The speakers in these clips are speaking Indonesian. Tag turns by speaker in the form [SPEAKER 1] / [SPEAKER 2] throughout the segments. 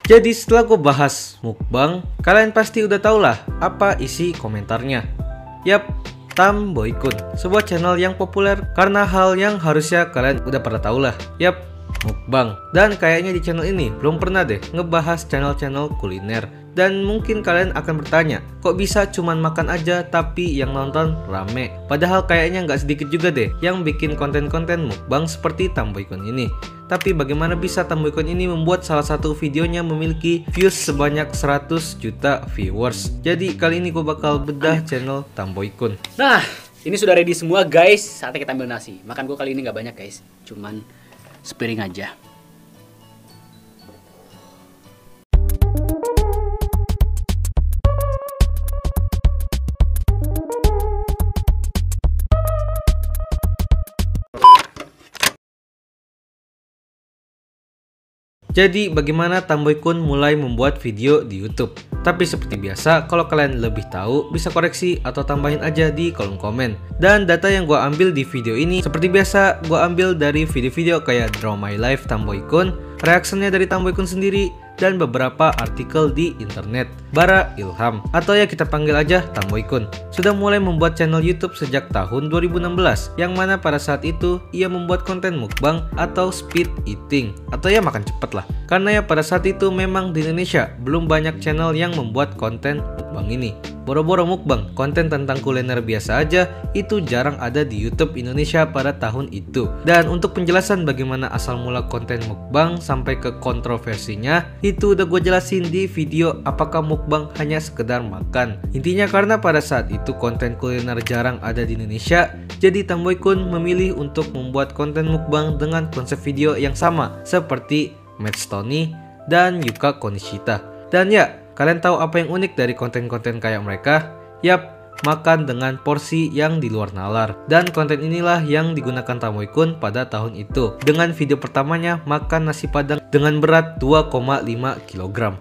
[SPEAKER 1] Jadi setelah gue bahas mukbang, kalian pasti udah tau lah apa isi komentarnya. Yap, Tam Boy Kun, sebuah channel yang populer karena hal yang harusnya kalian udah pernah tau lah. Yap, mukbang. Dan kayaknya di channel ini belum pernah deh ngebahas channel-channel kuliner. Dan mungkin kalian akan bertanya, kok bisa cuman makan aja tapi yang nonton rame? Padahal kayaknya nggak sedikit juga deh yang bikin konten-konten mukbang seperti Tam Boy Kun ini. Tapi bagaimana bisa Tam Boy Kun ini membuat salah satu videonya memiliki views sebanyak 100 juta viewers? Jadi kali ini gue bakal bedah channel Tam Boy Kun.
[SPEAKER 2] Nah, ini sudah ready semua guys. Saatnya kita ambil nasi. Makan gue kali ini nggak banyak guys, cuman sepiring aja.
[SPEAKER 1] Jadi bagaimana Tam Boy Kun mulai membuat video di YouTube? Tapi seperti biasa, kalau kalian lebih tahu, bisa koreksi atau tambahin aja di kolom komen. Dan data yang gue ambil di video ini, seperti biasa, gue ambil dari video-video kayak Draw My Life Tam Boy Kun, reaksinya dari Tam Boy Kun sendiri, dan beberapa artikel di internet. Bara Ilham, atau ya kita panggil aja Tam Boy Kun, sudah mulai membuat channel YouTube sejak tahun 2016, yang mana pada saat itu ia membuat konten mukbang atau speed eating, atau ya makan cepet lah. Karena ya pada saat itu memang di Indonesia belum banyak channel yang membuat konten mukbang ini. Boro-boro mukbang, konten tentang kuliner biasa aja, itu jarang ada di YouTube Indonesia pada tahun itu. Dan untuk penjelasan bagaimana asal mula konten mukbang sampai ke kontroversinya, itu udah gue jelasin di video apakah mukbang hanya sekedar makan. Intinya karena pada saat itu konten kuliner jarang ada di Indonesia, jadi Tam Boy Kun memilih untuk membuat konten mukbang dengan konsep video yang sama seperti Matt Stoney dan Yuka Konishita. Dan ya, kalian tahu apa yang unik dari konten-konten kayak mereka? Yap, makan dengan porsi yang di luar nalar. Dan konten inilah yang digunakan Tam Boy Kun pada tahun itu. Dengan video pertamanya makan nasi padang dengan berat 2,5 kg.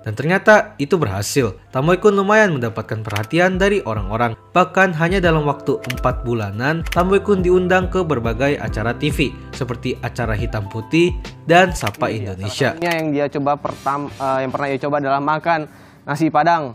[SPEAKER 1] Dan ternyata itu berhasil. Tam Boy Kun lumayan mendapatkan perhatian dari orang-orang. Bahkan hanya dalam waktu 4 bulanan, Tam Boy Kun diundang ke berbagai acara TV seperti acara Hitam Putih dan Sapa Indonesia.
[SPEAKER 3] Yang dia coba yang pernah dia coba adalah makan nasi padang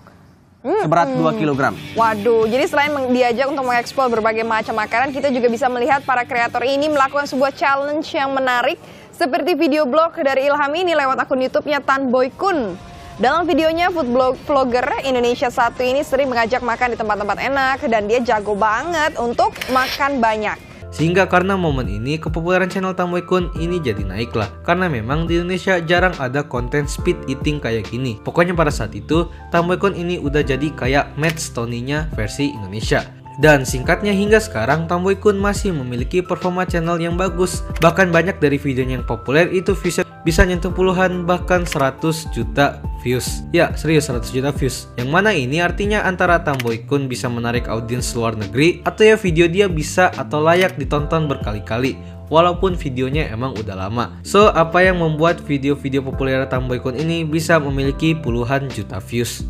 [SPEAKER 3] seberat 2 kg.
[SPEAKER 4] Waduh, jadi selain diajak untuk mengeksplor berbagai macam makanan, kita juga bisa melihat para kreator ini melakukan sebuah challenge yang menarik seperti video blog dari Ilham ini lewat akun YouTube-nya Tam Boy Kun. Dalam videonya, food vlogger Indonesia 1 ini sering mengajak makan di tempat-tempat enak dan dia jago banget untuk makan banyak.
[SPEAKER 1] Sehingga karena momen ini, kepopuleran channel Tam Boy Kun ini jadi naik lah. Karena memang di Indonesia jarang ada konten speed eating kayak gini. Pokoknya pada saat itu, Tam Boy Kun ini udah jadi kayak Matt Stoney-nya versi Indonesia. Dan singkatnya hingga sekarang Tam Boy Kun masih memiliki performa channel yang bagus. Bahkan banyak dari videonya yang populer itu viewsnya bisa nyentuh puluhan bahkan 100 juta views. Ya serius 100 juta views. Yang mana ini artinya antara Tam Boy Kun bisa menarik audiens luar negeri, atau ya video dia bisa atau layak ditonton berkali-kali walaupun videonya emang udah lama. So apa yang membuat video-video populer Tam Boy Kun ini bisa memiliki puluhan juta views?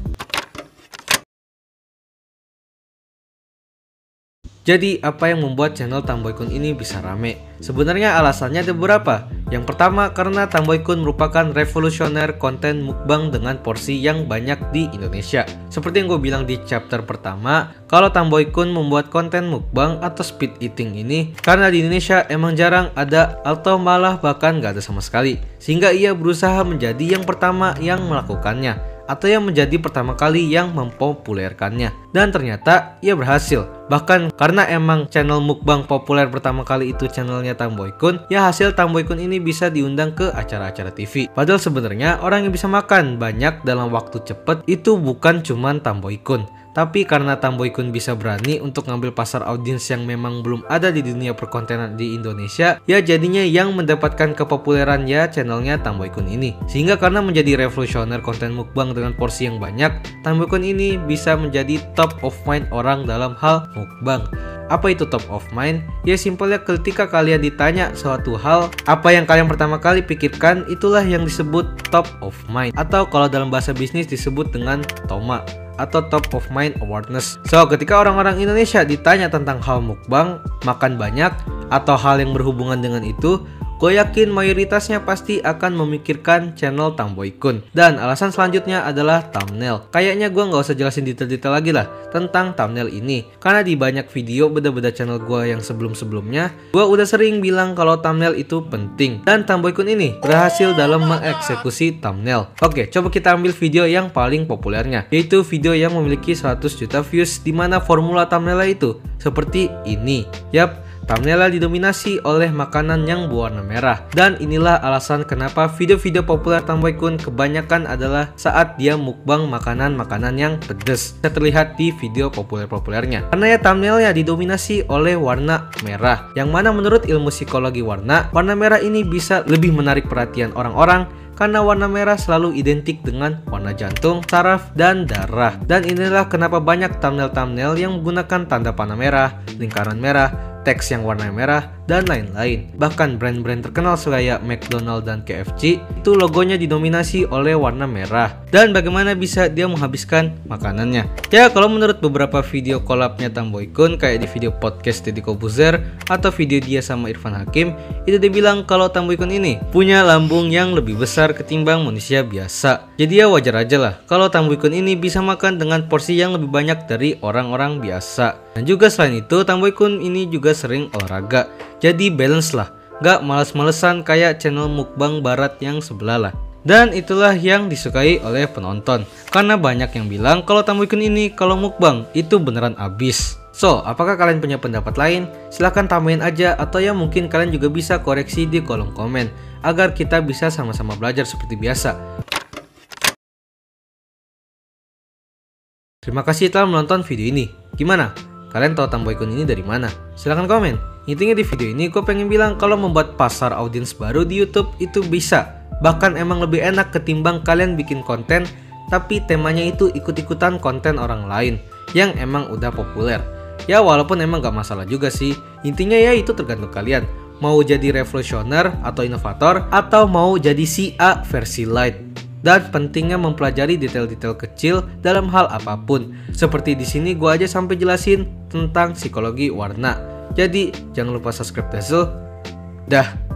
[SPEAKER 1] Jadi apa yang membuat channel Tam Boy Kun ini bisa rame? Sebenarnya alasannya ada beberapa. Yang pertama karena Tam Boy Kun merupakan revolusioner konten mukbang dengan porsi yang banyak di Indonesia. Seperti yang gue bilang di chapter pertama, kalau Tam Boy Kun membuat konten mukbang atau speed eating ini karena di Indonesia emang jarang ada atau malah bahkan gak ada sama sekali. Sehingga ia berusaha menjadi yang pertama yang melakukannya, atau yang menjadi pertama kali yang mempopulerkannya. Dan ternyata ia berhasil. Bahkan karena emang channel mukbang populer pertama kali itu channelnya Tamboy Kun, ya hasil Tamboy Kun ini bisa diundang ke acara-acara TV. Padahal sebenarnya orang yang bisa makan banyak dalam waktu cepet itu bukan cuman Tamboy Kun. Tapi karena Tamboy Kun bisa berani untuk ngambil pasar audiens yang memang belum ada di dunia perkontenan di Indonesia, ya jadinya yang mendapatkan kepopuleran ya channelnya Tamboy Kun ini. Sehingga karena menjadi revolusioner konten mukbang dengan porsi yang banyak, Tamboy Kun ini bisa menjadi top of mind orang dalam hal mukbang. Apa itu top of mind? Ya simpelnya ketika kalian ditanya suatu hal, apa yang kalian pertama kali pikirkan itulah yang disebut top of mind. Atau kalau dalam bahasa bisnis disebut dengan TOMA atau top of mind awareness. So, ketika orang-orang Indonesia ditanya tentang hal mukbang, makan banyak, atau hal yang berhubungan dengan itu, gue yakin mayoritasnya pasti akan memikirkan channel Tamboy Kun. Dan alasan selanjutnya adalah thumbnail. Kayaknya gue nggak usah jelasin detail-detail lagi lah tentang thumbnail ini, karena di banyak video beda-beda channel gue yang sebelum-sebelumnya, gue udah sering bilang kalau thumbnail itu penting. Dan Tamboy Kun ini berhasil dalam mengeksekusi thumbnail. Oke, coba kita ambil video yang paling populernya, yaitu video yang memiliki 100 juta views, dimana formula thumbnail itu seperti ini. Yap, thumbnailnya didominasi oleh makanan yang berwarna merah. Dan inilah alasan kenapa video-video populer Tamboy Kun kebanyakan adalah saat dia mukbang makanan-makanan yang pedas. Bisa terlihat di video populer-populernya. Karena ya thumbnailnya didominasi oleh warna merah, yang mana menurut ilmu psikologi warna merah ini bisa lebih menarik perhatian orang-orang karena warna merah selalu identik dengan warna jantung, saraf, dan darah. Dan inilah kenapa banyak thumbnail-thumbnail yang menggunakan tanda panah merah, lingkaran merah, teks yang warna merah, dan lain-lain. Bahkan brand-brand terkenal kayak McDonald dan KFC itu logonya didominasi oleh warna merah. Dan bagaimana bisa dia menghabiskan makanannya? Ya, kalau menurut beberapa video collabnya Tamboy Kun kayak di video podcast Deddy Kobuzer atau video dia sama Irfan Hakim, itu dia bilang kalau Tamboy Kun ini punya lambung yang lebih besar ketimbang manusia biasa. Jadi ya wajar aja lah kalau Tamboy Kun ini bisa makan dengan porsi yang lebih banyak dari orang-orang biasa. Dan juga selain itu, Tamboy Kun ini juga sering olahraga. Jadi balance lah, gak males-malesan kayak channel mukbang barat yang sebelah lah. Dan itulah yang disukai oleh penonton, karena banyak yang bilang kalau Tamboy Kun ini kalau mukbang itu beneran abis. So, apakah kalian punya pendapat lain? Silahkan tambahin aja, atau ya mungkin kalian juga bisa koreksi di kolom komen agar kita bisa sama-sama belajar seperti biasa. Terima kasih telah menonton video ini. Gimana? Kalian tahu Tamboy Kun ini dari mana? Silahkan komen. Intinya di video ini gue pengen bilang kalau membuat pasar audiens baru di YouTube itu bisa. Bahkan emang lebih enak ketimbang kalian bikin konten tapi temanya itu ikut-ikutan konten orang lain yang emang udah populer. Ya walaupun emang gak masalah juga sih. Intinya ya itu tergantung kalian. Mau jadi revolusioner atau inovator, atau mau jadi si A versi light. Dan pentingnya mempelajari detail-detail kecil dalam hal apapun. Seperti di sini gue aja sampai jelasin tentang psikologi warna. Jadi jangan lupa subscribe Dazzle. Dah.